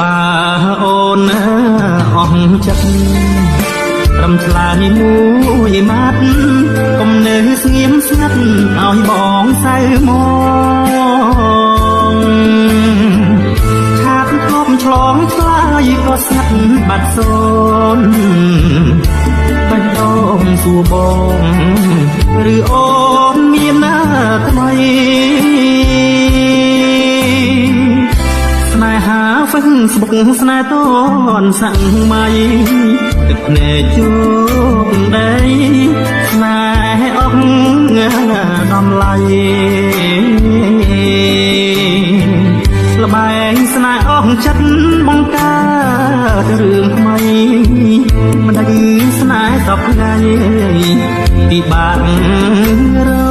បាអូនអស់ចិត្តត្រឹមឆ្លើយមួយម៉ាត់កុំនៅស្ងៀមស្ងាត់ឲ្យបងសៅមកឆាតធ្លាប់ឆ្លងឆ្លើយក៏ស្ងាត់បាត់សូនបេះដូងសួរបងឬអូនមានណាថ្មីស្នេហាហ្វេសបុកស្នេហ៍តនសាំងម៉ៃទឹកភ្នែកជួបដីស្នេហ៍អស់ដំឡៃល្បែងស្នេហ៍អស់ចិត្តបង្កើតរឿងថ្មីមិនដឹងស្នេហ៍សពថ្ងៃពិបាករ